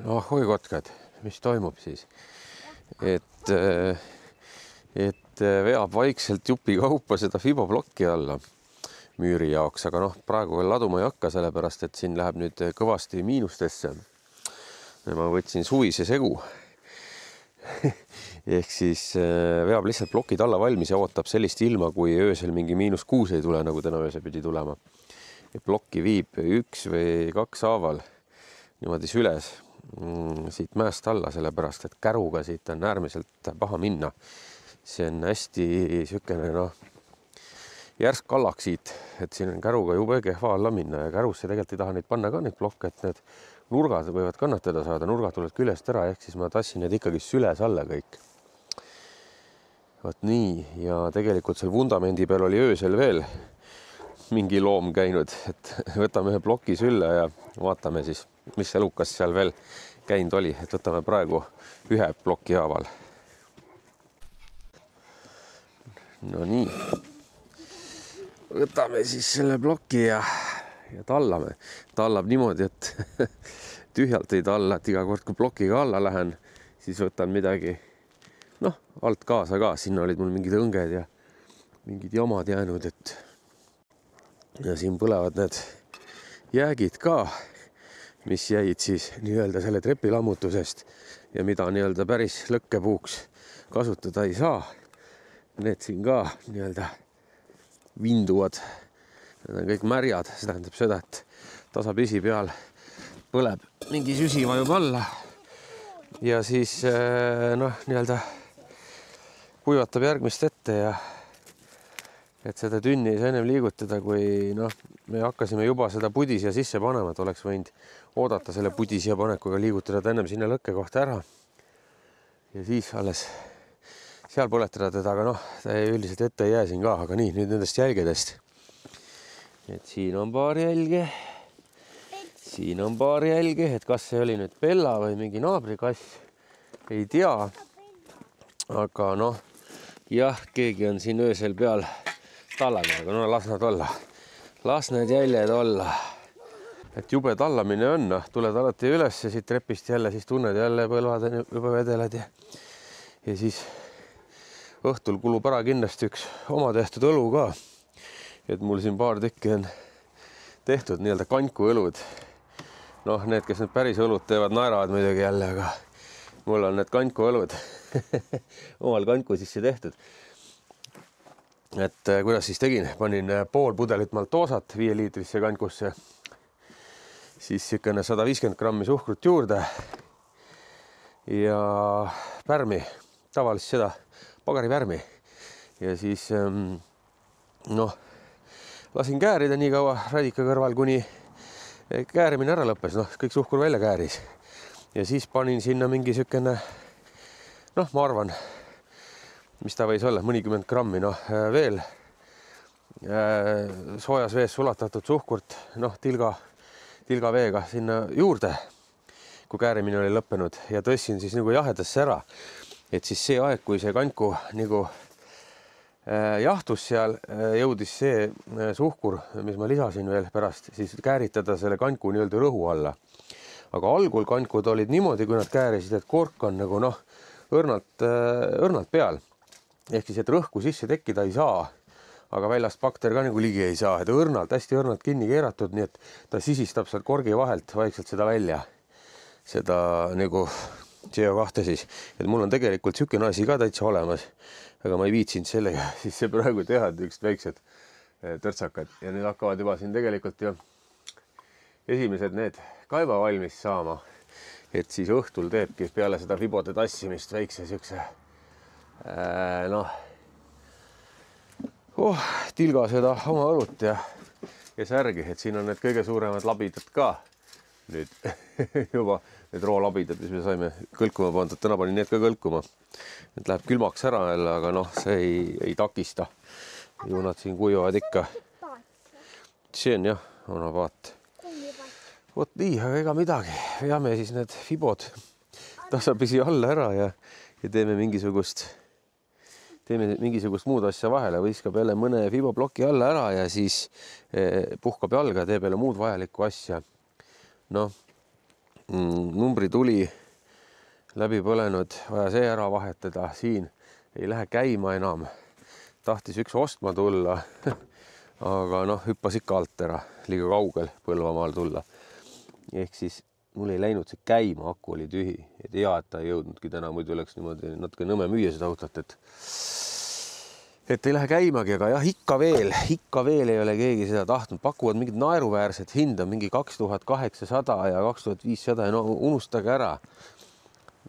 Ahoi kotkad, mis toimub siis? Et veab vaikselt jupi kaupa seda fiboplokki alla müüri jaoks, aga noh, praegu veel laduma ei hakka, sellepärast et siin läheb nüüd kõvasti miinustesse. Ma võtsin suvise segu ehk siis veab lihtsalt plokid alla valmis ja ootab sellist ilma, kui öösel mingi -6 ei tule, nagu täna öösel pidi tulema. Plokki viib 1 või 2 haaval niimoodi süles siit mäest alla, sellepärast et käruga siit on äärmiselt paha minna. See on hästi sükene järsk kallak siit, et siin on käruga jube kehva alla minna ja kärusse tegelikult ei taha neid panna ka neid plokke, et need nurgad võivad kannatada saada, nurgad tulevad küljest ära, ehk siis ma tassin need ikkagi süles alla kõik. Vot nii, ja tegelikult seal vundamendi peal oli öösel veel mingi loom käinud, et võtame ühe ploki sülle ja vaatame siis, mis elukas seal veel käinud oli, et võtame praegu ühe ploki haaval. No nii, võtame siis selle ploki ja tallame. Tallab niimoodi, et tühjalt ei talla, et iga kord, kui plokiga alla lähen, siis võtan midagi alt kaasa ka. Sinna olid mul mingid õnged ja mingid jamad jäänud, et ja siin põlevad need jäägid ka, mis jäid siis nii-öelda selle trepi lammutusest ja mida nii-öelda päris lõkkepuuks kasutada ei saa. Need siin ka nii-öelda vinduvad. Need on kõik märjad, see tähendab seda, et tasapisi peal põleb mingi süsi vajub alla ja siis nii-öelda kuivatab järgmist ette ja et seda tünni ei saa ennem liigutada, kui me hakkasime juba seda pudisja sisse panema, et oleks võinud oodata selle pudisja panekuga, liigutada ta ennem sinna lõkke kohta ära ja siis alles seal põletada teda, aga ta üldiselt ette ei jää siin ka, aga nii, nüüd nendest jälgedest. Et siin on paar jälge, siin on paar jälge, et kas see oli nüüd Bella või mingi naabrikass, ei tea, aga jah, keegi on siin öösel peal tallane, aga las nad olla. Las need jäljed olla. Et jube tallamine on, tuled alati üles ja siit trepist jälle, siis tunned jälle põlvad juba vedelad ja siis õhtul kulub ära kindlasti üks oma tehtud õlu ka. Et mul siin paar tükki on tehtud nii-öelda kanku õlud. Need, kes need päris õlud teevad, naeravad muidugi jälle, aga mul on need kanku õlud omal kanku sisse tehtud. Et kuidas siis tegin? Panin pool pudelit maltoosat 5-liitrisse kankusse, siis sükene 150 grammi suhkrut juurde ja pärmi, tavalist seda pagaripärmi ja siis lasin käärida nii kaua radika kõrval, kuni käärimine ära lõppes, kõik suhkur välja kääris ja siis panin sinna mingi sükene, ma arvan, mis ta võis olla, mõnikümmend grammi, veel soojas vees sulatatud suhkurt, tilga veega sinna juurde, kui käärimine oli lõppenud ja tõssin siis nagu jahedasse ära, et siis see aeg, kui see kanku nagu jahtus seal, jõudis see suhkur, mis ma lisasin veel pärast, siis kääritada selle kanku nii-öelda rõhu alla. Aga algul kankud olid niimoodi, kui nad käärisid, et kork on nagu õrnalt peal. Ehk siis, et rõhku sisse tekkida ei saa, aga väljast bakter ka nagu ligi ei saa, et hästi õrnalt kinni keeratud, nii et ta sisistab sealt korgi vahelt vaikselt seda välja, seda nagu CO2 siis. Et mul on tegelikult sükene asi ka täitsa olemas, aga ma ei viitsinud sellega siis see praegu teha, üks väiksed törtsakad ja nüüd hakkavad juba siin tegelikult ju esimesed need kaiba valmis saama, et siis õhtul teebki peale seda fibode tassimist väikse sükse tilga seda oma õlut ja särgi, et siin on need kõige suuremad labidad ka nüüd juba need roolabidad, mis me saime kõlkuma pandud, täna panin need ka kõlkuma, et läheb külmaks ära jälle, aga see ei takista, ju nad siin kuivavad ikka. See on jah, onapaat. Vot nii, aga ega midagi, veame siis need fibod tasapisi alla ära ja teeme mingisugust muud asja vahele, võiskab jälle mõne fiboploki alla ära ja siis puhkab jalga, teeb jälle muud vajalikku asja. numbrituli läbi põlenud, vaja see ära vahetada, siin ei lähe käima enam. Tahtis üks ostma tulla, aga noh, hüppas ikka alt ära, liiga kaugel Põlvamaal tulla. Ehk siis mul ei läinud see käima, aku oli tühi. Et hea, et ta ei jõudnudki täna, muidu oleks niimoodi natuke nõme müüa seda autot, et ei lähe käimagi, aga jah, ikka veel ei ole keegi seda tahtnud. Pakuvad mingid naeruväärset hinda, mingi 2800 ja 2500 ja no unustage ära.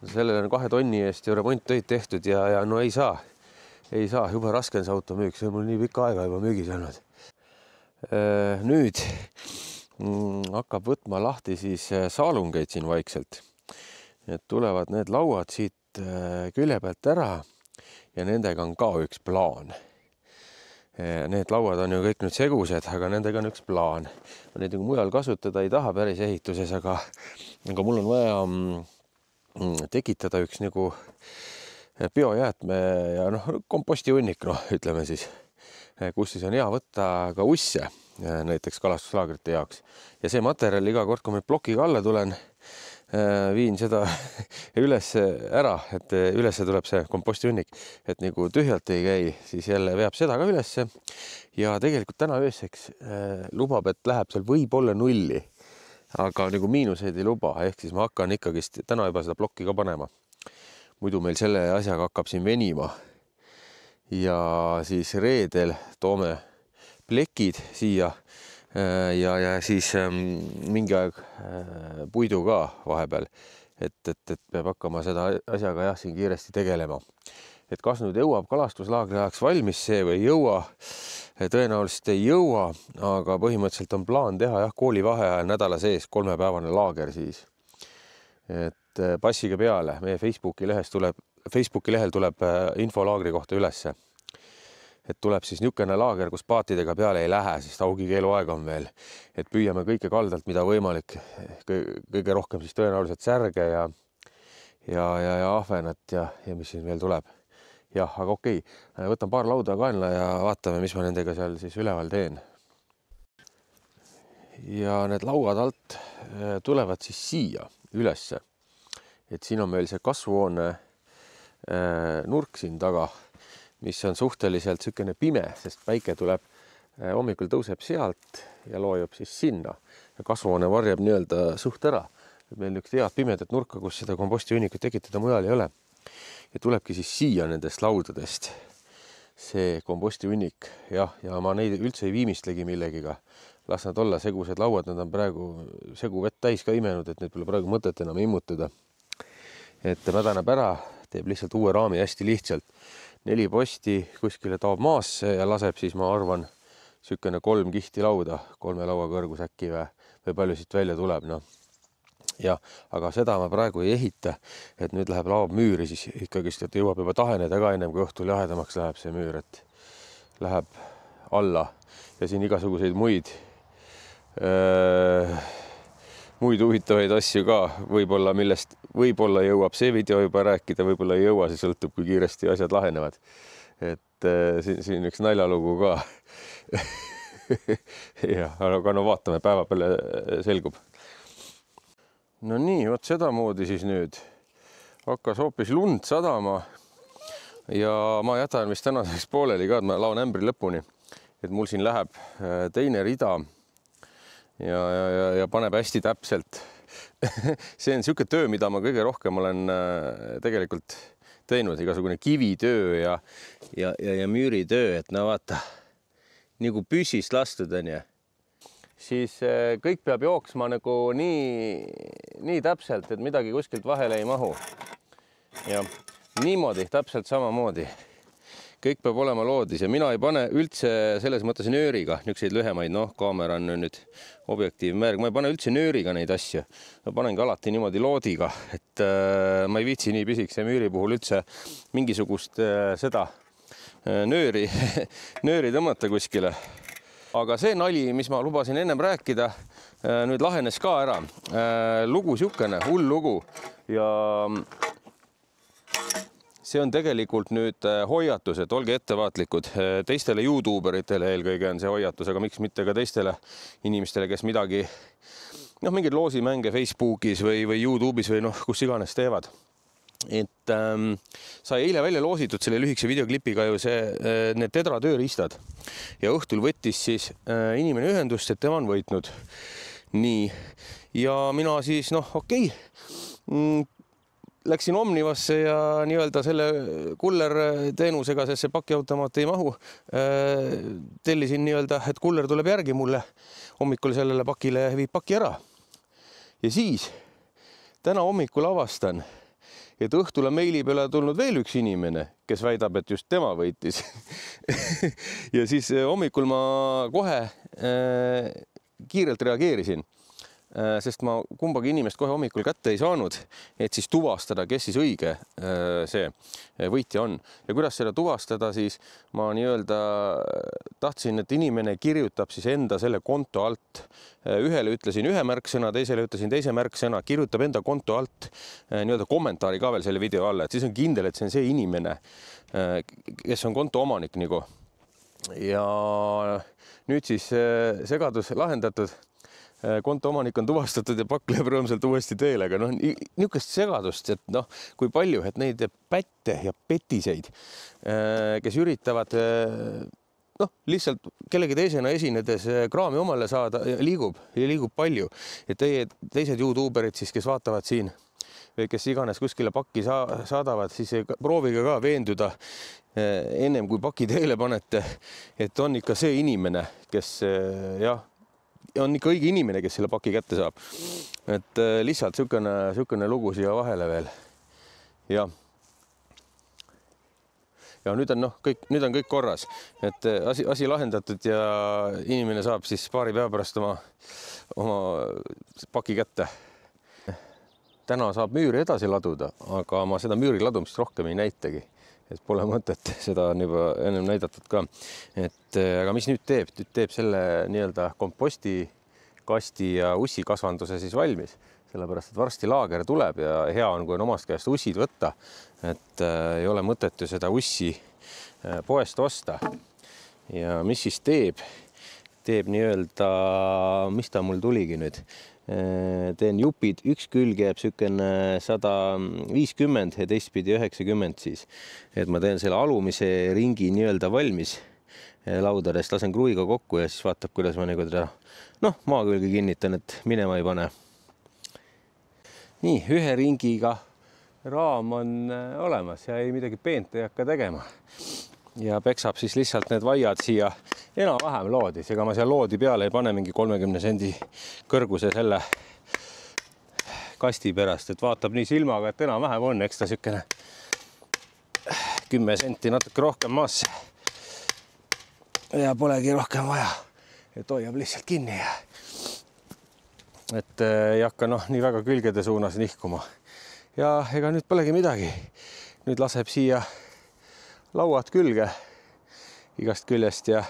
Sellele on 2 tonni eest ju remonttöid tehtud ja no ei saa, juba raske on see auto müük, see on mul nii pikka aega juba müügis olnud. Nüüd hakkab võtma lahti siis saalungeid siin vaikselt. Et tulevad need lauad siit külje pealt ära ja nendega on ka üks plaan. Need lauad on ju kõik nüüd segused, aga nendega on üks plaan. Neid mujal kasutada ei taha päris ehituses, aga mul on vaja tekitada üks nagu biojäätme ja kompostihunnik, ütleme siis, kus siis on hea võtta ka usse, näiteks kalastuslaagrite jaoks. Ja see materjal iga kord, kui ma plokiga alla tulen, viin seda üles ära, et üles tuleb see kompostihunnik, et nagu tühjalt ei käi, siis jälle veab seda ka üles. Ja tegelikult täna ööseks lubab, et läheb seal võib-olla nulli, aga nagu miinuseid ei luba, ehk siis ma hakkan ikkagist täna juba seda plokki ka panema. Muidu meil selle asjaga hakkab siin venima. Ja siis reedel toome plekid siia ja siis mingi aeg puidu ka vahepeal, et peab hakkama seda asjaga jah siin kiiresti tegelema. Et kas nüüd jõuab kalastuslaagri ajaks valmis see või ei jõua, tõenäoliselt ei jõua, aga põhimõtteliselt on plaan teha jah koolivaheajal nädala sees 3-päevane laager siis. Et passige peale, meie Facebooki lehel tuleb info laagri kohta ülesse. Et tuleb siis niisugune laager, kus paatidega peale ei lähe, sest augikeeluaeg on veel. Et püüame kõike kaldalt, mida võimalik. Kõige rohkem siis tõenäoliselt särge ja ahvenat ja mis siin veel tuleb. Jah, aga okei, võtan paar lauda kaenla ja vaatame, mis ma nendega seal siis üleval teen. Ja need lauad alt tulevad siis siia ülesse. Et siin on meil see kasvuhoone nurk siin taga, mis on suhteliselt sükene pime, sest päike tuleb, hommikul tõuseb sealt ja loojub siis sinna. Ja kasvuhoone varjab nii-öelda suht ära. Et meil üks head pimedat nurka, kus seda kompostihunnikut tekitada mujal ei ole. Ja tulebki siis siia nendest laudadest see kompostihunnik. Ja ma neid üldse ei viimistlegi millegiga. Las nad olla segused lauad, nad on praegu segu vett täis ka imenud, et need pole praegu mõtet enam immutada. Et mädaneb ära, teeb lihtsalt uue raami hästi lihtsalt. 4 posti kuskile taob maasse ja laseb siis, ma arvan, sükene 3 kihti lauda, 3 laua kõrgus äkki või palju siit välja tuleb. No. Ja, aga seda ma praegu ei ehita, et nüüd läheb laob müüri, siis ikkagist, et jõuab juba taheneda ka ennem, kui õhtul jahedamaks läheb see müür, et läheb alla ja siin igasuguseid muid huvitavaid asju ka, millest võib-olla jõuab see video juba rääkida, võib-olla ei jõua, see sõltub, kui kiiresti asjad lahenevad. Et siin üks naljalugu ka. Ja, aga no vaatame, päeva peale selgub. No nii, vot sedamoodi siis nüüd hakkas hoopis lund sadama ja ma jätan vist tänaseks pooleli ka, et ma laon ämbri lõpuni, et mul siin läheb teine rida ja paneb hästi täpselt. See on siuke töö, mida ma kõige rohkem olen tegelikult teinud, igasugune kivitöö ja müüritöö, et no vaata, nagu püsist lastud on ja. Siis kõik peab jooksma nagu nii täpselt, et midagi kuskilt vahele ei mahu. Ja niimoodi, täpselt samamoodi. Kõik peab olema loodis ja mina ei pane üldse selles mõttes nööriga, niisuguseid lühemaid, kaamera on nüüd objektiivmärg, ma ei pane üldse nööriga neid asju. Ma panengi alati niimoodi loodiga, et ma ei viitsi nii pisikse müüri puhul üldse mingisugust seda nööri tõmmata kuskile. Aga see nali, mis ma lubasin ennem rääkida, nüüd lahenes ka ära. Lugu siukene, hull lugu ja see on tegelikult nüüd hoiatus, et olge ettevaatlikud. Teistele YouTuberitele eelkõige on see hoiatus, aga miks mitte ka teistele inimestele, kes midagi mingeid loosimänge Facebookis või YouTube'is või kus iganes teevad. Et sai eile välja loositud selle lühikese videoklipiga ju need Tedra tööriistad ja õhtul võttis siis inimene ühendust, et tema on võitnud. Nii. Ja mina siis, okei. Läksin Omnivasse ja nii-öelda selle kuller teenusega, sest see pakiautomaat ei mahu. Tellisin nii-öelda, et kuller tuleb järgi mulle hommikul sellele pakile ja viib paki ära. Ja siis täna hommikul avastan, et õhtule meili peale tulnud veel üks inimene, kes väidab, et just tema võitis. Ja siis hommikul ma kohe kiirelt reageerisin, sest ma kumbagi inimest kohe hommikul kätte ei saanud, et siis tuvastada, kes siis õige see võitja on. Ja kuidas seda tuvastada, siis ma nii-öelda tahtsin, et inimene kirjutab siis enda selle konto alt. Ühele ütlesin ühe märksõna, teisele ütlesin teise märksõna, kirjutab enda konto alt nii-öelda kommentaari ka veel selle video alla, et siis on kindel, et see on see inimene, kes on konto omanik nagu. Ja nüüd siis segadus lahendatud. Konto omanik on tuvastatud ja pakk läheb rõõmsalt uuesti teele, aga niisugust segadust, et kui palju, et neid pätte ja petiseid, kes üritavad lihtsalt kellegi teisena esinedes kraami omale saada ja liigub palju. Et teised YouTuberid siis, kes vaatavad siin või kes iganes kuskile pakki saadavad, siis proovige ka veenduda ennem kui paki teele panete, et on ikka see inimene, kes on ikka õige inimene, kes selle paki kätte saab. Et lihtsalt sükene lugu siia vahele veel. Ja nüüd on kõik korras, et asi lahendatud ja inimene saab siis paari päeva pärast oma paki kätte. Täna saab müüri edasi laduda, aga ma seda müüri ladumist rohkem ei näitagi. Et pole mõtet, seda on juba ennem näidatud ka. Aga mis nüüd teeb? Nüüd teeb selle nii-öelda kompostikasti ja ussikasvanduse siis valmis. Sellepärast, et varsti laager tuleb ja hea on, kui on omast käest ussid võtta. Et ei ole mõtet ju seda ussi poest osta. Ja mis siis teeb? Teeb nii-öelda, mis ta mul tuligi nüüd? Teen jupid, üks külg jääb sükene 150 ja teistpidi 90 siis. Et ma teen selle alumise ringi nii-öelda valmis laudadest, lasen kruiga kokku ja siis vaatab, kuidas ma nagu teda maa külge kinnitan, et minema ei pane. Nii, ühe ringiga raam on olemas ja ei midagi peent ei hakka tegema. Ja peksab siis lihtsalt need vaiad siia enam-vähem loodis. Ega ma seal loodi peale ei pane mingi 30 sendi kõrguse selle kasti pärast, et vaatab nii silmaga, et enam-vähem on, eks ta sükene 10 senti natuke rohkem maasse. Ja polegi rohkem vaja, et hoiab lihtsalt kinni. Et ei hakka nii väga külgede suunas nihkuma. Ja ega nüüd polegi midagi. Nüüd laseb siia lauad külge igast küljest ja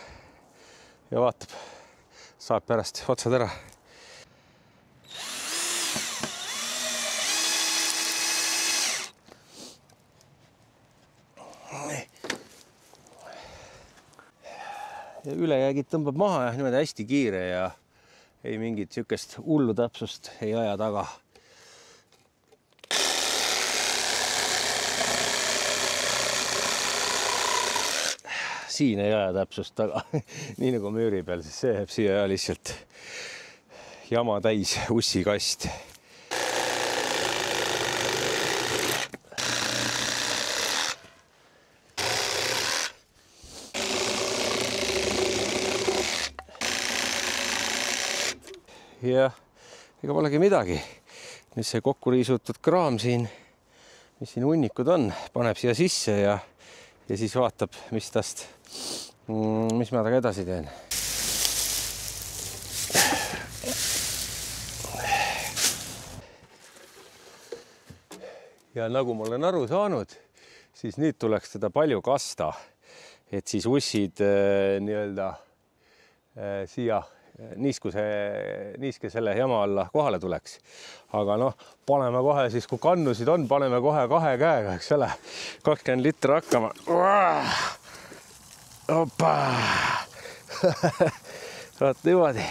vaatab, saab pärast otsad ära. Ja ülejäägid tõmbab maha ja niimoodi hästi kiire ja ei mingit sükest hullu täpsust ei aja taga. Siin ei aja täpsust taga, nii nagu müüri peal, siis see jääb siia lihtsalt jama täis ussikast. Ja ega polegi midagi. Nüüd see kokku riisutud kraam siin, mis siin hunnikud on, paneb siia sisse ja siis vaatab, mis ma taga edasi teen. Ja nagu ma olen aru saanud, siis nüüd tuleks teda palju kasta, et siis ussid nii-öelda siia niiske selle jama alla kohale tuleks. Aga paneme kohe siis, kui kannusid on, paneme kohe 2 käega, eks ole, 20 litra hakkama. Opa! Vaat niimoodi.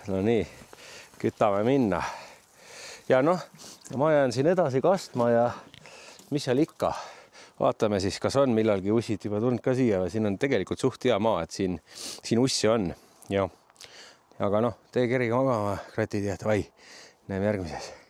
No nii, kütame minna. Ja noh, ma jään siin edasi kastma ja mis seal ikka. Vaatame siis, kas on millalgi ussid juba tulnud ka siia. Siin on tegelikult suht hea maa, et siin ussi on. Ja. Aga noh, tee keriga magama, kratid ja davai. Näeme järgmises.